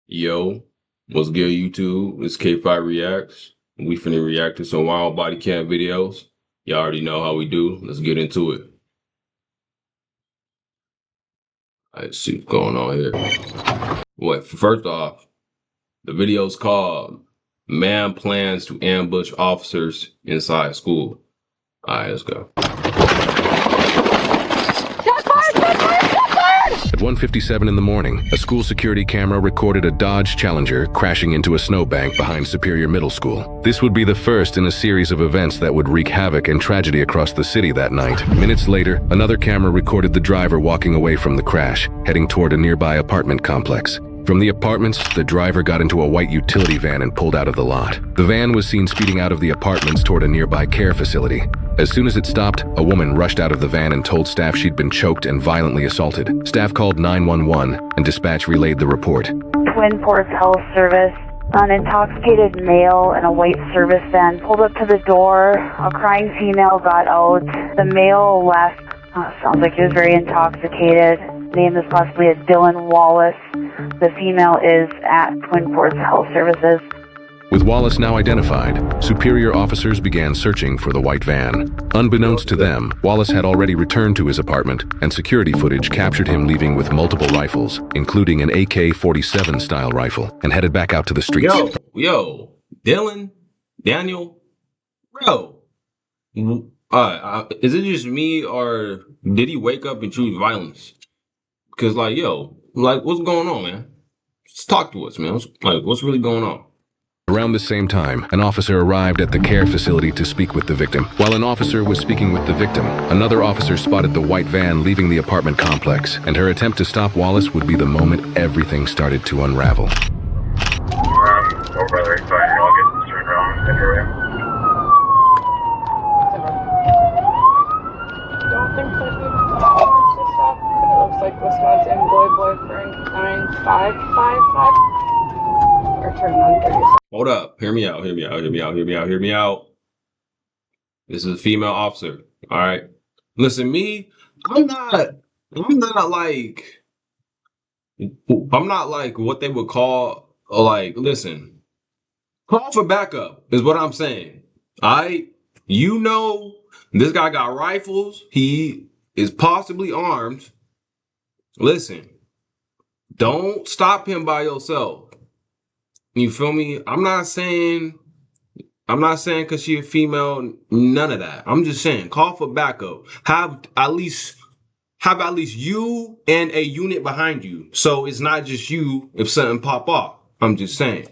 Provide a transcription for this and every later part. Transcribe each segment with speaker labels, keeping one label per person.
Speaker 1: Yo, what's good, YouTube? It's K5 Reacts. We finna react to some wild body cam videos. Y'all already know how we do. Let's get into it. Let's see what's going on here. First off, the video's called Man Plans to Ambush Officers Inside School. Alright, let's go.
Speaker 2: At 1:57 in the morning, a school security camera recorded a Dodge Challenger crashing into a snowbank behind Superior Middle School. This would be the first in a series of events that would wreak havoc and tragedy across the city that night. Minutes later, another camera recorded the driver walking away from the crash, heading toward a nearby apartment complex. From the apartments, the driver got into a white utility van and pulled out of the lot. The van was seen speeding out of the apartments toward a nearby care facility. As soon as it stopped, a woman rushed out of the van and told staff she'd been choked and violently assaulted. Staff called 911 and dispatch relayed the report.
Speaker 3: Twin Ports Health Service. An intoxicated male in a white service van pulled up to the door. A crying female got out. The male left. Sounds like he was very intoxicated. Name is possibly Dylan Wallace. The female is at Twin Ports Health Services.
Speaker 2: With Wallace now identified, superior officers began searching for the white van. Unbeknownst to them, Wallace had already returned to his apartment, and security footage captured him leaving with multiple rifles, including an AK-47 style rifle, and headed back out to the streets.
Speaker 1: Yo, Dylan, Daniel, bro. Is it just me, or did he wake up and choose violence? Because, what's going on, man? Just talk to us, man. What's really going on?
Speaker 2: Around the same time, an officer arrived at the care facility to speak with the victim. While an officer was speaking with the victim, another officer spotted the white van leaving the apartment complex, and her attempt to stop Wallace would be the moment everything started to unravel.
Speaker 4: Over there, sorry, I'll get turned around and enter in.
Speaker 5: Don't think that he wants to stop, but it looks like Wisconsin boy Frank 9555 or turn on 37.
Speaker 1: Hold up. Hear me out. This is a female officer. All right. Listen, I'm not like what they would call, listen, call for backup is what I'm saying. All right. You know, this guy got rifles. He is possibly armed. Listen, don't stop him by yourself. You feel me? I'm not saying because she a female, none of that. I'm just saying, call for backup. Have at least you and a unit behind you. So it's not just you if something pop off. I'm just saying.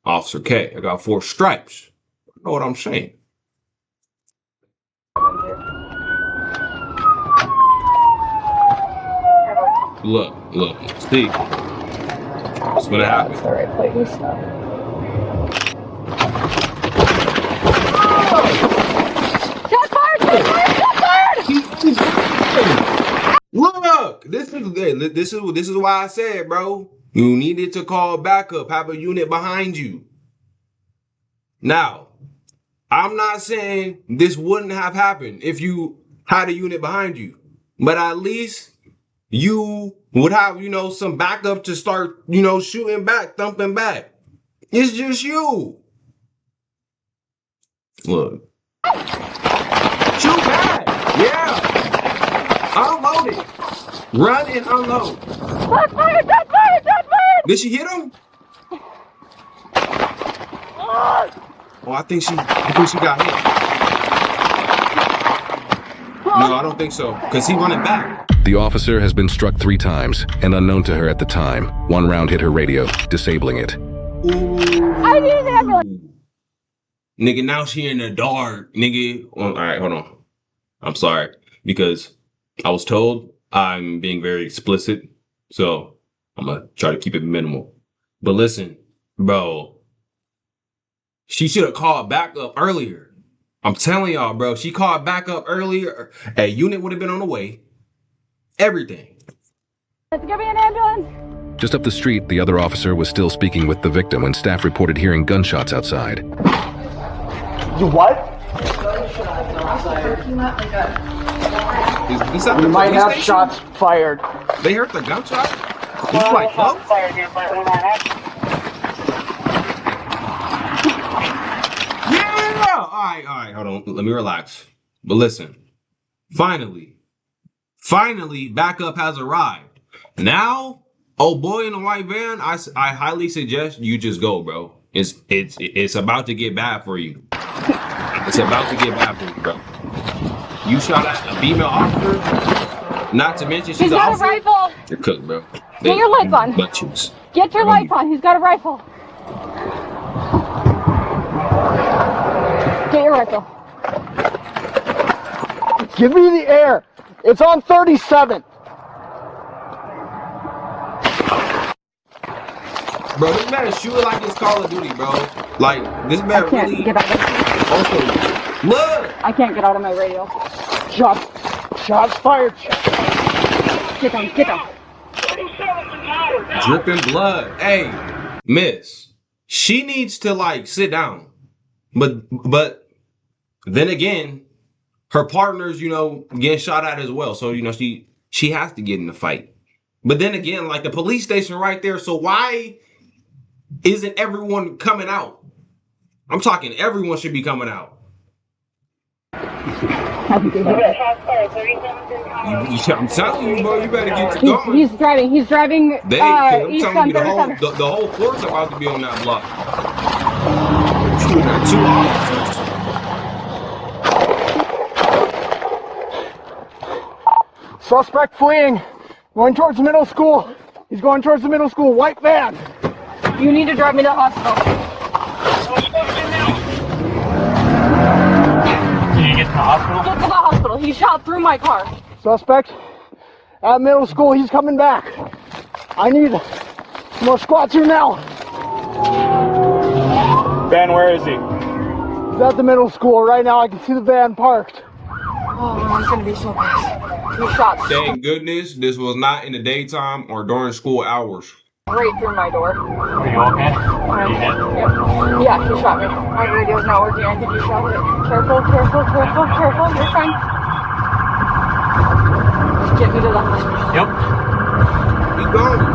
Speaker 1: Officer K, I got 4 stripes. You know what I'm saying? Look, see. What's gonna happen?
Speaker 5: That's the right place.
Speaker 1: Look, this is why I said, bro, you needed to call backup, have a unit behind you. Now, I'm not saying this wouldn't have happened if you had a unit behind you, but at least you would have, some backup to start, shooting back, thumping back. It's just you. Look. Shoot back. Yeah. Unload it. Run and unload.
Speaker 5: Shot fired!
Speaker 1: Did she hit him? Oh, I think she got hit. No, I don't think so, because he running back.
Speaker 2: The officer has been struck 3 times, and unknown to her at the time, 1 round hit her radio, disabling it.
Speaker 1: Ooh.
Speaker 5: I need an ambulance.
Speaker 1: Nigga, now she in the dark. Nigga, all right, hold on. I'm sorry, because I was told I'm being very explicit, so I'm gonna try to keep it minimal. But listen, bro, she should have called backup earlier. I'm telling y'all, bro, she called backup earlier. A unit would have been on the way. Everything.
Speaker 5: Let's give me an ambulance.
Speaker 2: Just up the street, the other officer was still speaking with the victim when staff reported hearing gunshots outside.
Speaker 6: You what?
Speaker 1: Is this at
Speaker 6: We
Speaker 1: the
Speaker 6: might
Speaker 1: police
Speaker 6: have
Speaker 1: station?
Speaker 6: shots fired.
Speaker 1: They heard the gunshot? He's like, oh. Yeah. All right. Hold on. Let me relax. But listen. Finally, backup has arrived. Now, oh boy in the white van. I highly suggest you just go, bro. It's about to get bad for you. It's about to get bad for you, bro. You shot at a female officer. Not to mention she's
Speaker 5: He's got
Speaker 1: officer.
Speaker 5: a rifle.
Speaker 1: You're cooked, bro.
Speaker 5: Get your lights on.
Speaker 1: Butt cheeks.
Speaker 5: Get your lights on. He's got a rifle. Get your rifle.
Speaker 6: Give me the air. It's on 37.
Speaker 1: Bro, this man is shooting like it's Call of Duty, bro. Like, this man
Speaker 5: I can't
Speaker 1: really...
Speaker 5: get out of it.
Speaker 1: Also, look!
Speaker 5: I can't get out of my radio.
Speaker 6: Shots fired.
Speaker 5: Get down.
Speaker 1: Dripping blood. Hey, miss. She needs to, like, sit down. But then again, her partner's, getting shot at as well. So, she has to get in the fight. But then again, like, the police station right there. So why isn't everyone coming out? I'm talking everyone should be coming out. I'm telling you, bro, you better get your gun.
Speaker 5: He's driving
Speaker 1: I'm
Speaker 5: east
Speaker 1: telling
Speaker 5: on
Speaker 1: you,
Speaker 5: 37.
Speaker 1: the whole force about to be on that block. Shooting at 2 officers.
Speaker 6: Suspect fleeing. Going towards the middle school. He's going towards the middle school. White van.
Speaker 5: You need to drive me to the hospital.
Speaker 4: Can you get to the hospital?
Speaker 5: Get to the hospital. He shot through my car.
Speaker 6: Suspect at middle school. He's coming back. I need more squads here now.
Speaker 4: Ben, where is he?
Speaker 6: He's at the middle school right now. I can see the van parked.
Speaker 5: Oh, I'm gonna be so pissed. He shot
Speaker 1: Thank goodness this was not in the daytime or during school hours.
Speaker 5: right through my door.
Speaker 4: Are you okay? Are you hit?
Speaker 5: Yep. Yeah, he shot me. My radio's not working. I think he shot it. Careful. You're fine. Get me to the hospital.
Speaker 4: Yep.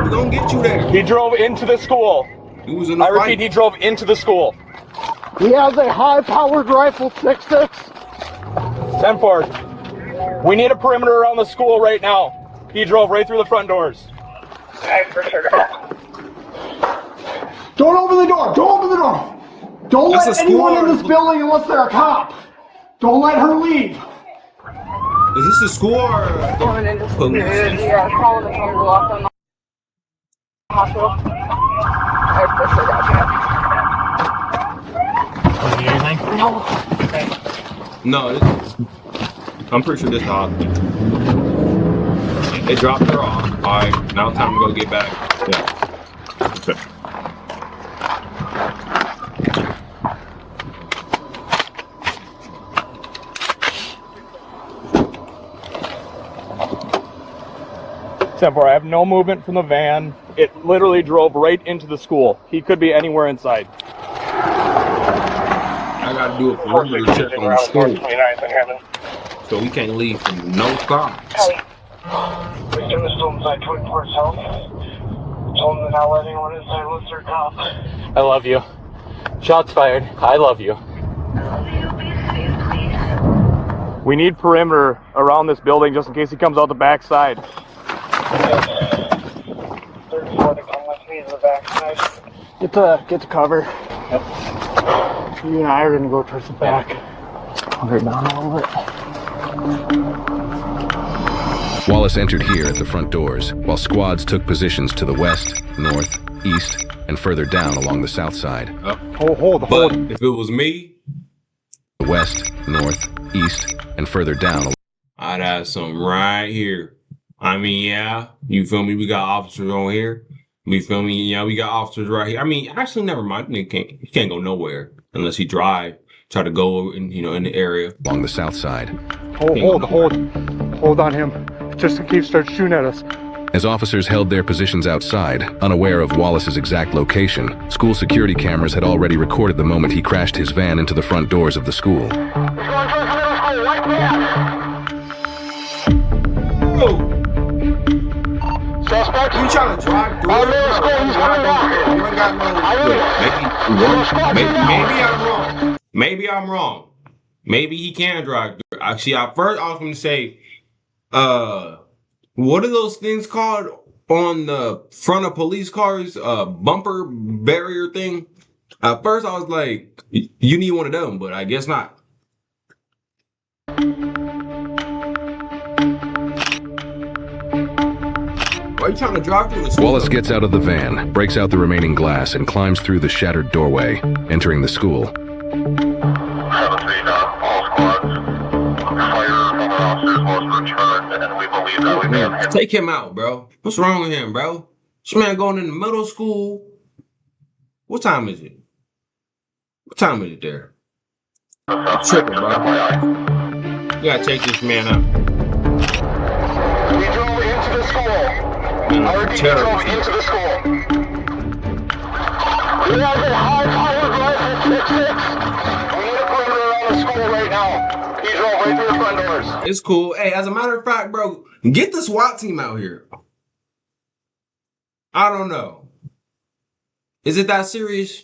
Speaker 1: We gonna get you there.
Speaker 4: He drove into the school.
Speaker 1: He was in the
Speaker 4: I
Speaker 1: fight.
Speaker 4: repeat, he drove into the school.
Speaker 6: He has a high-powered rifle, 6.6.
Speaker 4: 10-4. We need a perimeter around the school right now. He drove right through the front doors.
Speaker 6: Don't open the door. Don't
Speaker 1: That's
Speaker 6: let
Speaker 1: a
Speaker 6: anyone
Speaker 1: school.
Speaker 6: in this building unless they're a cop. Don't let her leave.
Speaker 1: Is this the school or
Speaker 5: Coming into
Speaker 1: the police?
Speaker 5: yeah, calling the phone locked on the hospital. I for sure got you.
Speaker 4: Anything?
Speaker 1: No, I'm pretty sure this is the hospital. They dropped her off. All right, now time to go get back. Yeah. Okay.
Speaker 4: I have no movement from the van. It literally drove right into the school. He could be anywhere inside.
Speaker 1: I gotta do a perimeter check on the school. So we can't leave from no stops.
Speaker 4: Victim is still inside 24 South. Told him to not let anyone inside unless they're cops. I love you. Shots fired. I love you. We need perimeter around this building just in case he comes out the back side. 34 to come with me to the back side.
Speaker 6: Get to cover.
Speaker 4: Yep.
Speaker 6: You and I are gonna go towards the back. I'll go down a little bit.
Speaker 2: Wallace entered here at the front doors, while squads took positions to the west, north, east, and further down along the south side.
Speaker 6: Hold.
Speaker 1: But if it was me,
Speaker 2: The west, north, east, and further down.
Speaker 1: I'd have some right here. I mean, yeah, you feel me? We got officers on here. You feel me? Yeah, we got officers right here. I mean, actually, never mind. You can't go nowhere unless you try to go in, in the area.
Speaker 2: Along the south side.
Speaker 6: Hold on him. Just in case he starts shooting at us.
Speaker 2: As officers held their positions outside, unaware of Wallace's exact location, school security cameras had already recorded the moment he crashed his van into the front doors of the school.
Speaker 6: Suspect.
Speaker 1: You trying to drive through it?
Speaker 6: Middle school, he's coming back.
Speaker 1: You ain't got no. Look, maybe I'm wrong. Maybe I'm wrong. Maybe he can drive through it. Actually, at first I was going to say, what are those things called on the front of police cars? Bumper barrier thing. At first I was like, you need one of them, but I guess not. Why are you trying to drive through this?
Speaker 2: Wallace gets out of the van, breaks out the remaining glass, and climbs through the shattered doorway, entering the school.
Speaker 7: 7-3 all squads. Fire from the officers was returned, and we believe that we may have hit.
Speaker 1: Take him out, bro. What's wrong with him, bro? This man going into middle school. What time is it? What time is it there? Triple, bro. You gotta take this man out.
Speaker 6: We drove into the school. Our drove into the school. We have a high-powered rifle 6.6. We need a perimeter around the school right now. He drove right through the front doors.
Speaker 1: It's cool. Hey, as a matter of fact, bro, get the SWAT team out here. I don't know. Is it that serious?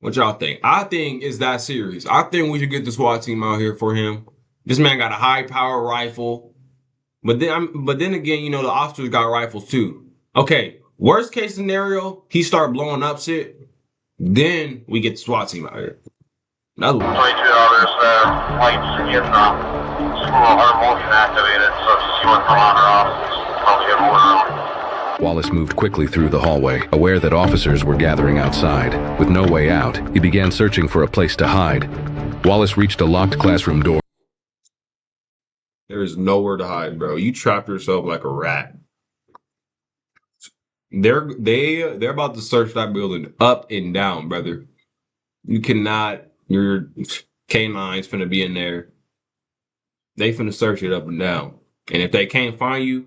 Speaker 1: What y'all think? I think it's that serious. I think we should get the SWAT team out here for him. This man got a high-powered rifle. But then again, you know, the officers got rifles too. Okay, worst case scenario, he start blowing up shit. Then we get the SWAT team out here. That's what
Speaker 7: 22 others, lights in the school are motion activated, so if you see what's going on or off, tell me everyone.
Speaker 2: Wallace moved quickly through the hallway, aware that officers were gathering outside. With no way out, he began searching for a place to hide. Wallace reached a locked classroom door.
Speaker 1: There is nowhere to hide, bro. You trapped yourself like a rat. They're about to search that building up and down, brother. You cannot. Your K9's finna be in there. They finna search it up and down. And if they can't find you,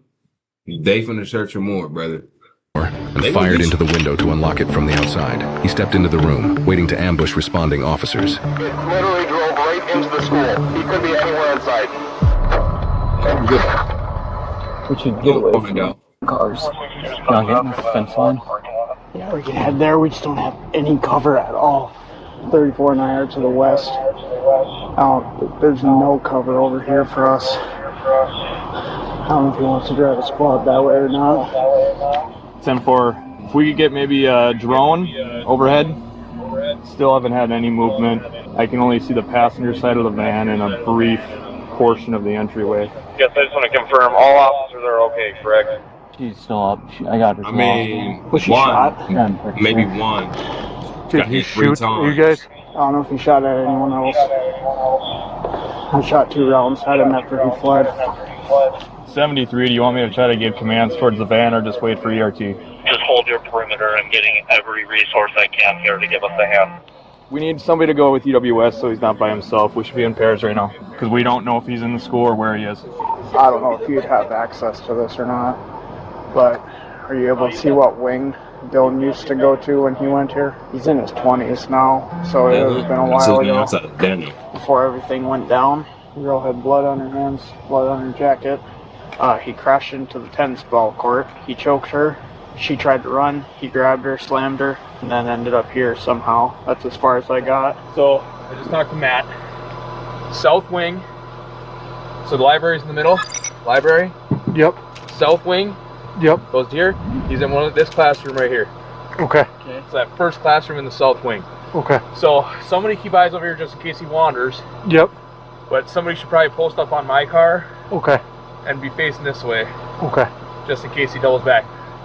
Speaker 1: they finna search you more, brother.
Speaker 2: And fired into the window to unlock it from the outside. He stepped into the room, waiting to ambush responding officers.
Speaker 6: It literally drove right into the school. He could be anywhere inside.
Speaker 8: We should get away from the cars. Not getting the fence line.
Speaker 6: Yeah, we can head there. We just don't have any cover at all. 34 and I are to the west. There's no cover over here for us. I don't know if he wants to drive a squad that way or not.
Speaker 9: 10-4. If we could get maybe a drone overhead. Still haven't had any movement. I can only see the passenger side of the van and a brief portion of the entryway.
Speaker 4: Yes, I just want to confirm all officers are okay, correct?
Speaker 8: She's still up. I got her.
Speaker 1: I mean,
Speaker 6: Was she
Speaker 1: one,
Speaker 6: shot?
Speaker 1: maybe one.
Speaker 9: Did he shoot you guys?
Speaker 6: I don't know if he shot at anyone else. I shot 2 rounds at him after he fled.
Speaker 9: 73, do you want me to try to give commands towards the van or just wait for ERT?
Speaker 7: Just hold your perimeter. I'm getting every resource I can here to give us a hand.
Speaker 9: We need somebody to go with EWS so he's not by himself. We should be in pairs right now because we don't know if he's in the school or where he is.
Speaker 6: I don't know if you'd have access to this or not, but are you able to see what wing Dylan used to go to when he went here? He's in his 20s now, so it has been a while ago. Before everything went down, the girl had blood on her hands, blood on her jacket. He crashed into the tennis ball court. He choked her. She tried to run. He grabbed her, slammed her, and then ended up here somehow. That's as far as I got.
Speaker 9: So I just talked to Matt. South wing. So the library's in the middle. Library.
Speaker 6: Yep.
Speaker 9: South wing.
Speaker 6: Yep.
Speaker 9: Goes to here. He's in this classroom right here.
Speaker 6: Okay.
Speaker 9: It's that first classroom in the south wing.
Speaker 6: Okay.
Speaker 9: So somebody keep eyes over here just in case he wanders.
Speaker 6: Yep.
Speaker 9: But somebody should probably post up on my car
Speaker 6: Okay.
Speaker 9: and be facing this way.
Speaker 6: Okay.
Speaker 9: Just in case he doubles back.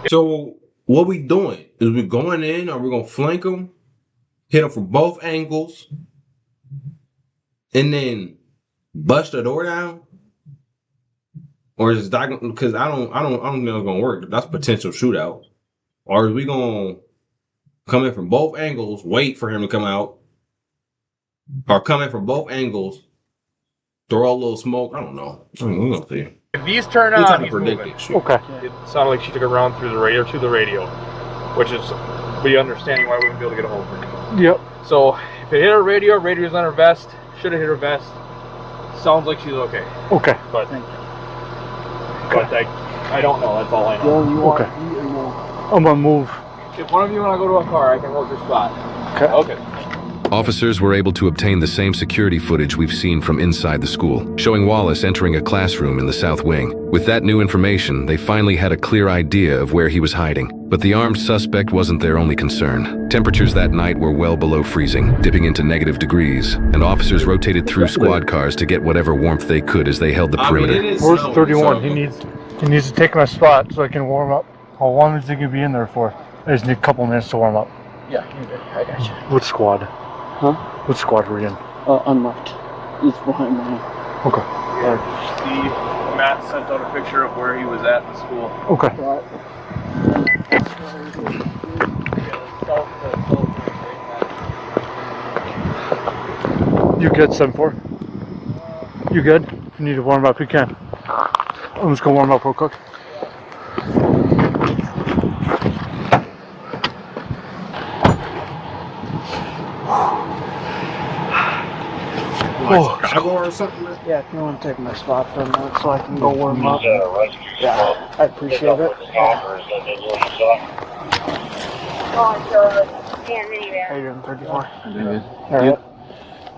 Speaker 1: So what we doing? Is we going in? Are we gonna flank him? Hit him from both angles, and then bust the door down? Or is that because I don't think it's gonna work. That's potential shootout. Or is we gonna come in from both angles, wait for him to come out, or come in from both angles, throw a little smoke? I don't know. We're gonna see.
Speaker 9: If these turn
Speaker 1: We're
Speaker 9: on,
Speaker 1: trying to
Speaker 9: he's
Speaker 1: predict
Speaker 9: moving.
Speaker 1: this shit.
Speaker 6: Okay.
Speaker 9: It sounded like she took a round through the radio, which is we understanding why we wouldn't be able to get a hold of her.
Speaker 6: Yep.
Speaker 9: So if it hit her radio's on her vest. Should have hit her vest. Sounds like she's okay.
Speaker 6: Okay.
Speaker 9: But But I don't know. That's all I know.
Speaker 6: Well, you want
Speaker 10: Okay.
Speaker 6: to eat or no?
Speaker 10: I'm gonna move.
Speaker 9: If one of you want to go to a car, I can hold your spot.
Speaker 10: Okay.
Speaker 9: Okay.
Speaker 2: Officers were able to obtain the same security footage we've seen from inside the school, showing Wallace entering a classroom in the south wing. With that new information, they finally had a clear idea of where he was hiding. But the armed suspect wasn't their only concern. Temperatures that night were well below freezing, dipping into negative degrees, and officers rotated through squad cars to get whatever warmth they could as they held the perimeter.
Speaker 10: Where's 31? He needs to take my spot so I can warm up. How long is he gonna be in there for? I just need a couple minutes to warm up.
Speaker 8: Yeah, you're good. I got you.
Speaker 10: What squad?
Speaker 8: Huh?
Speaker 10: What squad were you in?
Speaker 8: Unmarked. He's behind mine.
Speaker 10: Okay.
Speaker 9: Steve, Matt sent out a picture of where he was at in the school.
Speaker 10: Okay. You good, 7-4? You good? If you need to warm up, you can. I'm just gonna warm up real quick.
Speaker 6: Oh, or something? Yeah, if you want to take my spot for a minute so I can go warm up. Yeah, I appreciate it. How you doing, 34?
Speaker 8: Doing good.
Speaker 6: Alright.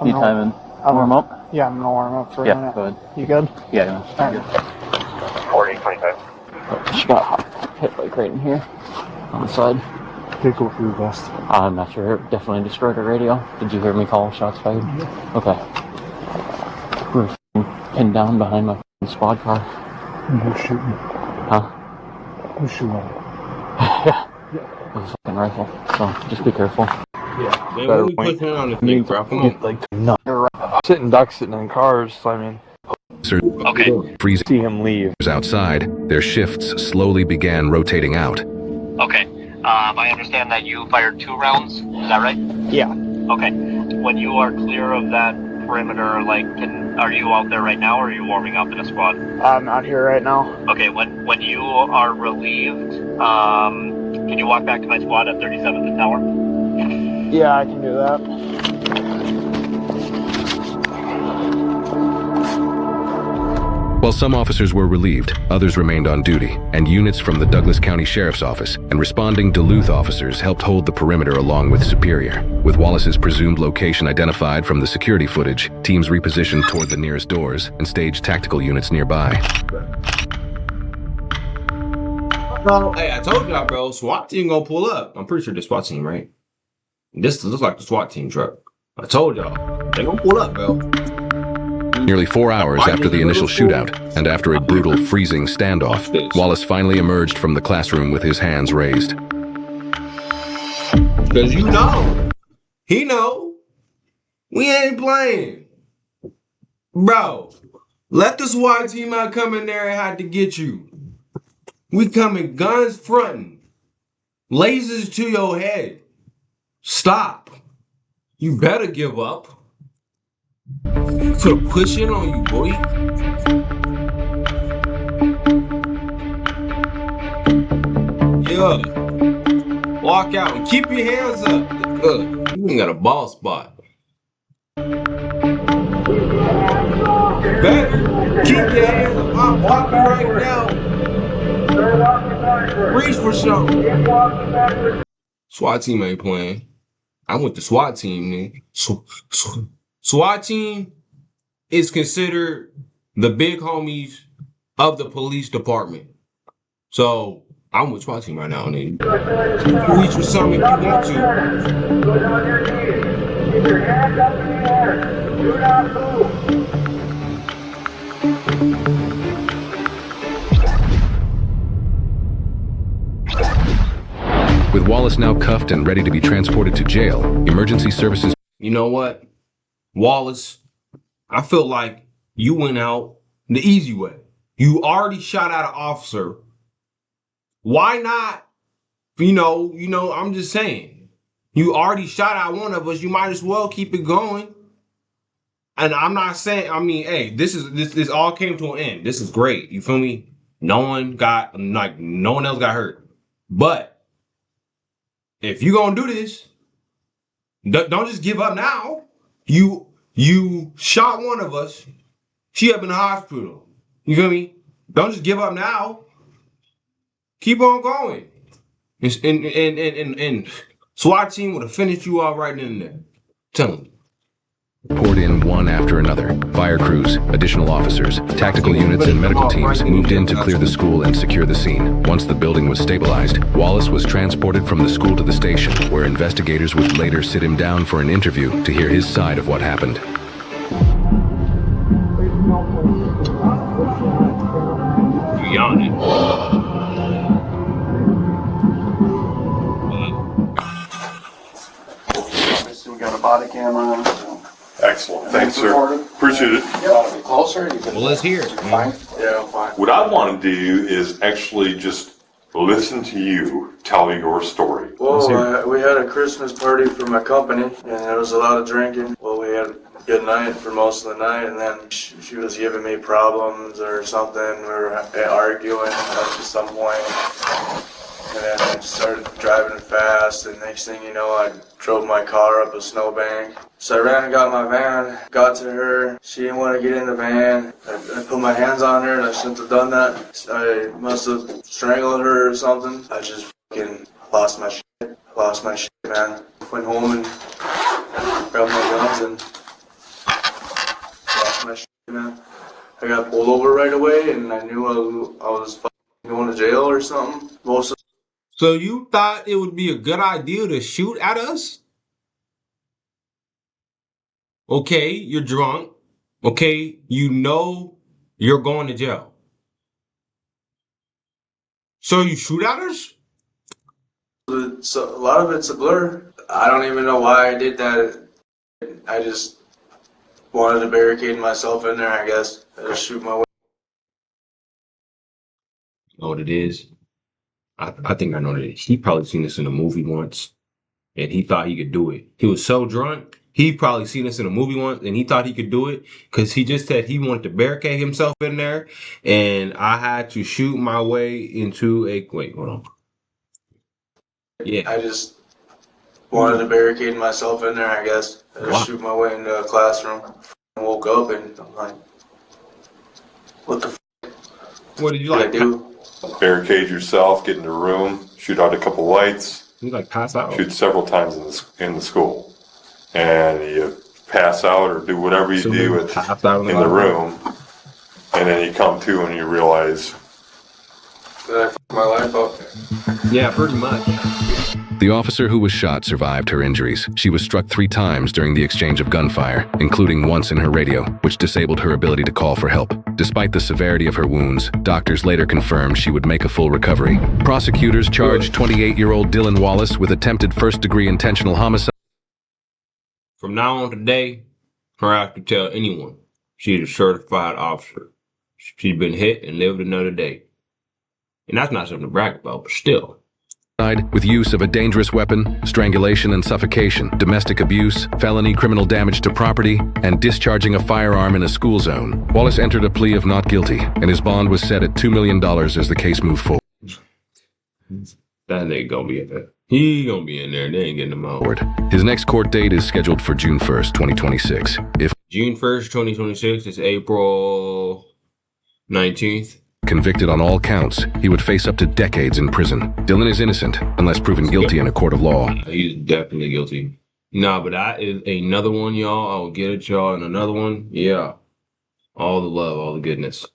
Speaker 8: You timing? Warm up?
Speaker 6: Yeah, I'm gonna warm up for a
Speaker 8: Yeah,
Speaker 6: minute.
Speaker 8: go ahead.
Speaker 6: You good?
Speaker 8: Yeah,
Speaker 6: Alright.
Speaker 7: 4025.
Speaker 8: She got hit like right in here on the side.
Speaker 10: Take over your vest.
Speaker 8: I'm not sure. It definitely destroyed her radio. Did you hear me call shots fired? Okay. We're pinned down behind my squad car.
Speaker 10: And who's shooting?
Speaker 8: Huh?
Speaker 10: Who's shooting?
Speaker 8: Yeah. With a fucking rifle. So just be careful.
Speaker 1: Yeah. Man, when we put him on the thing, bro, come on.
Speaker 10: Like, no. Sitting ducks sitting in cars, so I mean.
Speaker 2: Okay. Freezing
Speaker 10: See him leave.
Speaker 2: outside, their shifts slowly began rotating out.
Speaker 11: Okay. I understand that you fired 2 rounds. Is that right?
Speaker 6: Yeah.
Speaker 11: Okay. When you are clear of that perimeter, like, are you out there right now, or are you warming up in a squad?
Speaker 6: I'm out here right now.
Speaker 11: Okay. When you are relieved, can you walk back to my squad at 37th and Tower?
Speaker 6: Yeah, I can do that.
Speaker 2: While some officers were relieved, others remained on duty, and units from the Douglas County Sheriff's Office and responding Duluth officers helped hold the perimeter along with Superior. With Wallace's presumed location identified from the security footage, teams repositioned toward the nearest doors and staged tactical units nearby.
Speaker 1: Hey, I told y'all, bro, SWAT team gonna pull up. I'm pretty sure the SWAT team, right? This looks like the SWAT team truck. I told y'all, they gonna pull up, bro.
Speaker 2: Nearly 4 hours after the initial shootout, and after a brutal, freezing standoff, Wallace finally emerged from the classroom with his hands raised.
Speaker 1: Because he know, we ain't playing. Bro, let the SWAT team out come in there and have to get you. We coming guns fronting, lasers to your head. Stop. You better give up. Put a push in on you, boy. Yeah. Walk out and keep your hands up. You ain't got a ball spot. Better keep your hands up. I'm walking right now. Reach for something. SWAT team ain't playing. I went to SWAT team, man. SWAT team is considered the big homies of the police department. So I'm with SWAT team right now, nigga. Reach for something if you want to.
Speaker 7: Go down your knees. Keep your hands up in the air. Do not move.
Speaker 2: With Wallace now cuffed and ready to be transported to jail, emergency services...
Speaker 1: You know what, Wallace? I feel like you went out the easy way. You already shot at an officer. Why not? I'm just saying. You already shot at one of us. You might as well keep it going. And I'm not saying, hey, this all came to an end. This is great. You feel me? No one else got hurt. But if you gonna do this, don't just give up now. You shot one of us. She up in the hospital. You feel me? Don't just give up now. Keep on going. And SWAT team would have finished you off right then and there. Tell them.
Speaker 2: Poured in one after another. Fire crews, additional officers, tactical units, and medical teams moved in to clear the school and secure the scene. Once the building was stabilized, Wallace was transported from the school to the station, where investigators would later sit him down for an interview to hear his side of what happened.
Speaker 1: You yawning.
Speaker 12: We got a Bodycam on. So.
Speaker 13: Excellent. Thanks, sir. Appreciate it.
Speaker 12: Yeah, closer.
Speaker 1: Well, let's hear it.
Speaker 12: Fine. Yeah, I'm fine.
Speaker 13: What I want to do is actually just listen to you tell your story.
Speaker 12: Well, we had a Christmas party for my company, and there was a lot of drinking. Well, we had a good night for most of the night, and then she was giving me problems or something. We were arguing at some point. And then I just started driving fast, and next thing you know, I drove my car up a snowbank. So I ran and got my van, got to her. She didn't want to get in the van. I put my hands on her, and I shouldn't have done that. I must have strangled her or something. I just fucking lost my shit, man. Went home and grabbed my guns and lost my shit, man. I got pulled over right away, and I knew I was fucking going to jail or something.
Speaker 1: So you thought it would be a good idea to shoot at us? Okay, you're drunk. Okay, you know you're going to jail. So you shoot at us?
Speaker 12: So a lot of it's a blur. I don't even know why I did that. I just wanted to barricade myself in there, I guess. I just shoot my way.
Speaker 1: You know what it is? I think I know that he probably seen this in a movie once, and he thought he could do it. He was so drunk, he probably seen this in a movie once, and he thought he could do it because he just said he wanted to barricade himself in there, and I had to shoot my way into a... Wait, hold on. Yeah.
Speaker 12: I just wanted to barricade myself in there, I guess. I just shoot my way into a classroom. I woke up and I'm like, what the f***?
Speaker 1: What did you like
Speaker 12: do?
Speaker 13: Barricade yourself, get in the room, shoot out a couple lights.
Speaker 1: You like pass out?
Speaker 13: Shoot several times in the school. And you pass out or do whatever you do in the room. And then you come to and you realize
Speaker 12: that I f***ed my life up.
Speaker 1: Yeah, pretty much.
Speaker 2: The officer who was shot survived her injuries. She was struck 3 times during the exchange of gunfire, including once in her radio, which disabled her ability to call for help. Despite the severity of her wounds, doctors later confirmed she would make a full recovery. Prosecutors charged 28-year-old Dylan Wallace with attempted first-degree intentional homicide.
Speaker 1: From now on today, her I have to tell anyone she's a certified officer. She's been hit and lived another day. And that's not something to brag about, but still.
Speaker 2: With use of a dangerous weapon, strangulation and suffocation, domestic abuse, felony criminal damage to property, and discharging a firearm in a school zone. Wallace entered a plea of not guilty, and his bond was set at $2 million as the case moved forward.
Speaker 1: That nigga gonna be in there. He gonna be in there. They ain't getting him out.
Speaker 2: His next court date is scheduled for June 1st, 2026.
Speaker 1: June 1st, 2026 is April 19th.
Speaker 2: Convicted on all counts, he would face up to decades in prison. Dylan is innocent, unless proven guilty in a court of law.
Speaker 1: He's definitely guilty. Nah, but that is another one, y'all. I'll get at y'all in another one. Yeah. All the love, all the goodness.